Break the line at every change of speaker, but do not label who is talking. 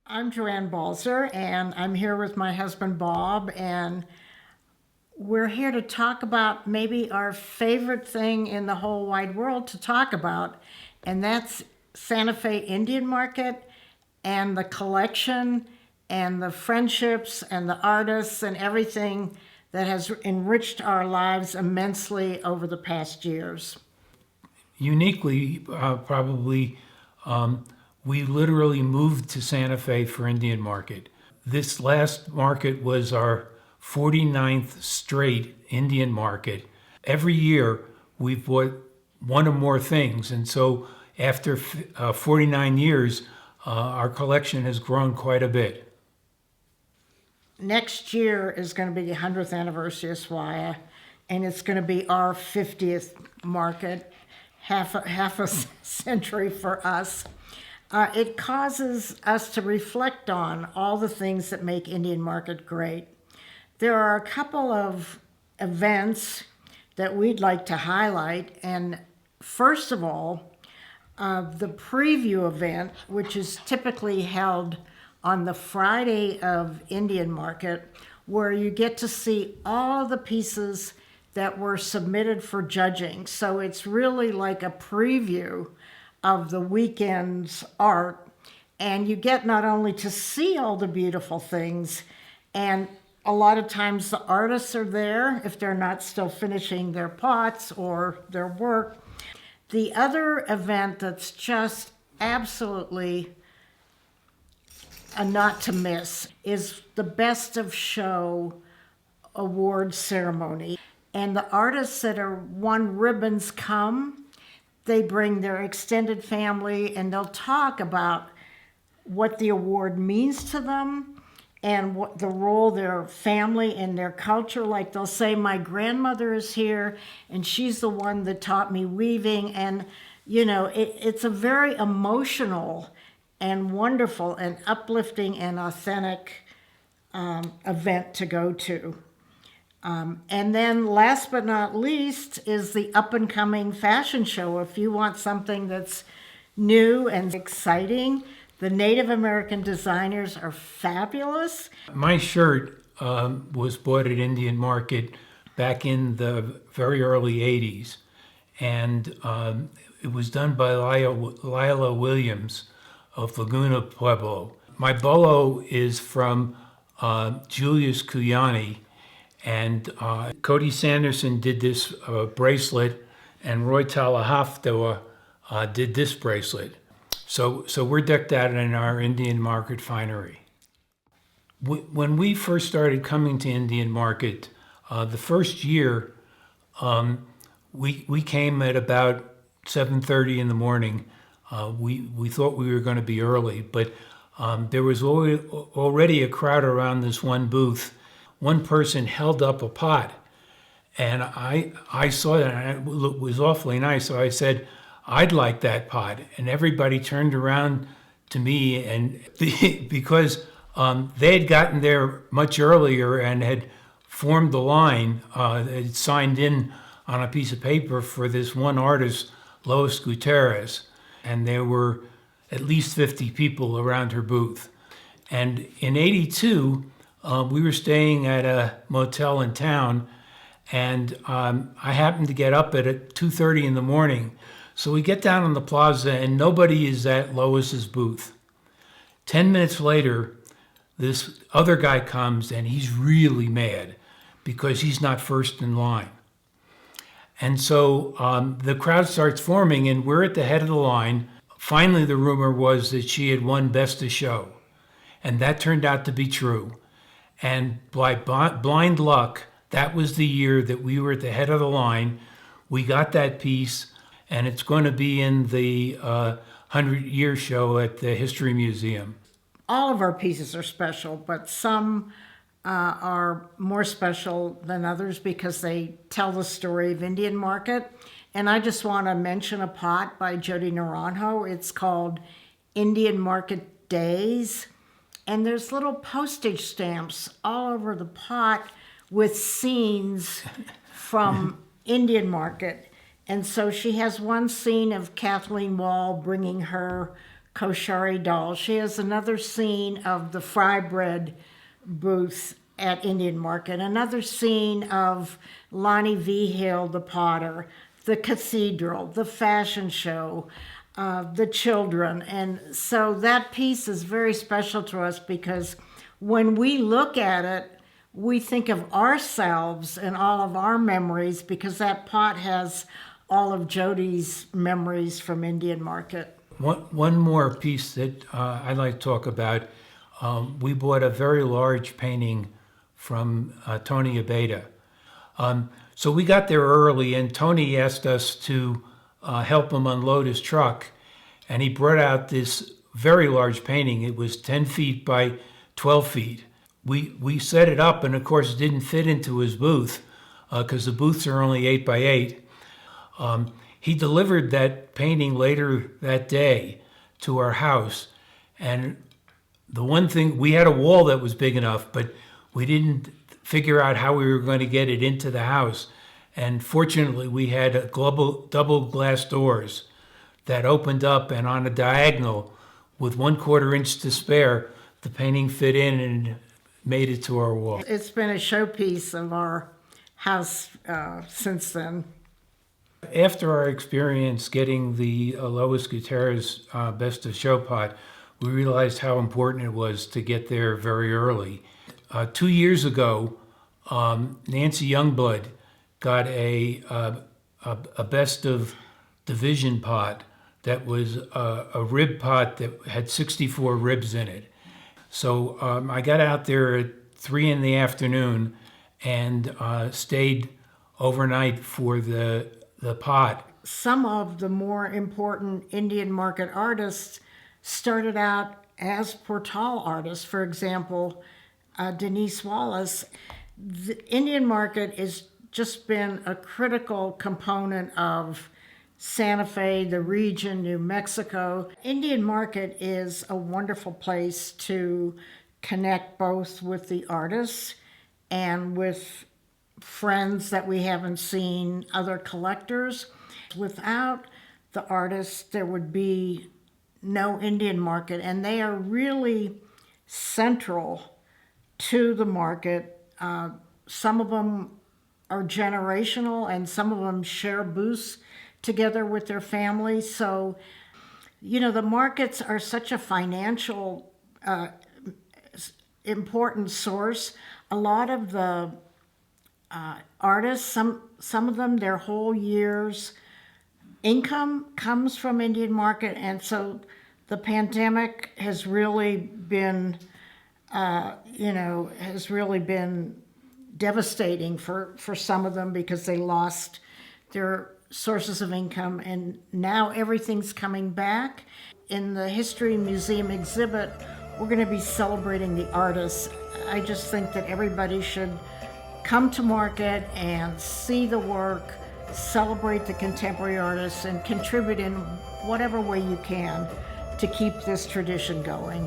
I'm JoAnn Balzer, and I'm here with my husband Bob, and we're here to talk about maybe our favorite thing in the whole wide world to talk about, and that's Santa Fe Indian Market and the collection and the friendships and the artists and everything that has enriched our lives immensely over the past years.
Uniquely, probably, we literally moved to Santa Fe for Indian Market. This last market was our 49th straight Indian Market. Every year, we've bought one or more things. And so after 49 years, our collection has grown quite a bit.
Next year is going to be the 100th anniversary of SWAIA, and it's going to be our 50th market, half a century for us. It causes us to reflect on all the things that make Indian Market great. There are a couple of events that we'd like to highlight, and first of all, the preview event, which is typically held on the Friday of Indian Market, where you get to see all the pieces that were submitted for judging. So it's really like a preview of the weekend's art. And you get not only to see all the beautiful things, and a lot of times the artists are there if they're not still finishing their pots or their work. The other event that's just absolutely a not to miss is the Best of Show award ceremony. And the artists that are won ribbons come, they bring their extended family, and they'll talk about what the award means to them and what the role their family and their culture. Like they'll say, my grandmother is here and she's the one that taught me weaving. And it's a very emotional and wonderful and uplifting and authentic event to go to. And then last but not least is the up and coming fashion show. If you want something that's new and exciting, the Native American designers are fabulous.
My shirt was bought at Indian Market back in the very early 80s. And it was done by Lila Williams of Laguna Pueblo. My bolo is from Julius Kuyani. And Cody Sanderson did this bracelet, and Roy Talahaftua did this bracelet. So we're decked out in our Indian Market finery. When we first started coming to Indian Market, the first year, we came at about 7:30 in the morning. We thought we were going to be early, but there was already a crowd around this one booth. One person held up a pot, and I saw that, and it was awfully nice. So I said, I'd like that pot. And everybody turned around to me, and because they had gotten there much earlier and had formed the line, they had signed in on a piece of paper for this one artist, Lois Gutierrez, and there were at least 50 people around her booth. And in '82, we were staying at a motel in town, and I happened to get up at 2:30 in the morning. So we get down on the plaza, and nobody is at Lois's booth. 10 minutes later, this other guy comes, and he's really mad because he's not first in line. And so the crowd starts forming, and we're at the head of the line. Finally, the rumor was that she had won Best of Show, and that turned out to be true. And by blind luck, that was the year that we were at the head of the line. We got that piece, and it's going to be in the 100-year show at the History Museum.
All of our pieces are special, but some are more special than others because they tell the story of Indian Market. And I just want to mention a pot by Jody Naranjo. It's called Indian Market Days. And there's little postage stamps all over the pot with scenes from Indian Market. And so she has one scene of Kathleen Wall bringing her Koshari doll. She has another scene of the fry bread booth at Indian Market, another scene of Lonnie Vigil, the potter, the cathedral, the fashion show, the children. And so that piece is very special to us because when we look at it, we think of ourselves and all of our memories because that pot has all of Jody's memories from Indian Market.
One more piece that I'd like to talk about. We bought a very large painting from Tony Abeda. So we got there early, and Tony asked us to help him unload his truck. And he brought out this very large painting. It was 10 feet by 12 feet. We set it up, and of course it didn't fit into his booth because the booths are only 8 by 8. He delivered that painting later that day to our house. And the one thing, we had a wall that was big enough, but we didn't figure out how we were going to get it into the house. And fortunately, we had a double glass doors that opened up, and on a diagonal with 1/4 inch to spare, the painting fit in and made it to our wall.
It's been a showpiece of our house since then.
After our experience getting the Lois Gutierrez Best of Show pot, we realized how important it was to get there very early. 2 years ago, Nancy Youngblood got a Best of Division pot that was a rib pot that had 64 ribs in it. So I got out there at 3 in the afternoon and stayed overnight for the pot.
Some of the more important Indian Market artists started out as portal artists. For example, Denise Wallace. The Indian Market has just been a critical component of Santa Fe, the region, New Mexico. Indian Market is a wonderful place to connect both with the artists and with friends that we haven't seen, other collectors. Without the artists, there would be no Indian Market, and they are really central to the market. Some of them are generational, and some of them share booths together with their families. So, the markets are such a financial important source. A lot of the artists, some of them, their whole year's income comes from Indian Market, and so the pandemic has really been, devastating for some of them because they lost their sources of income, and now everything's coming back. In the History Museum exhibit, we're going to be celebrating the artists. I just think that everybody should come to market and see the work, celebrate the contemporary artists, and contribute in whatever way you can to keep this tradition going.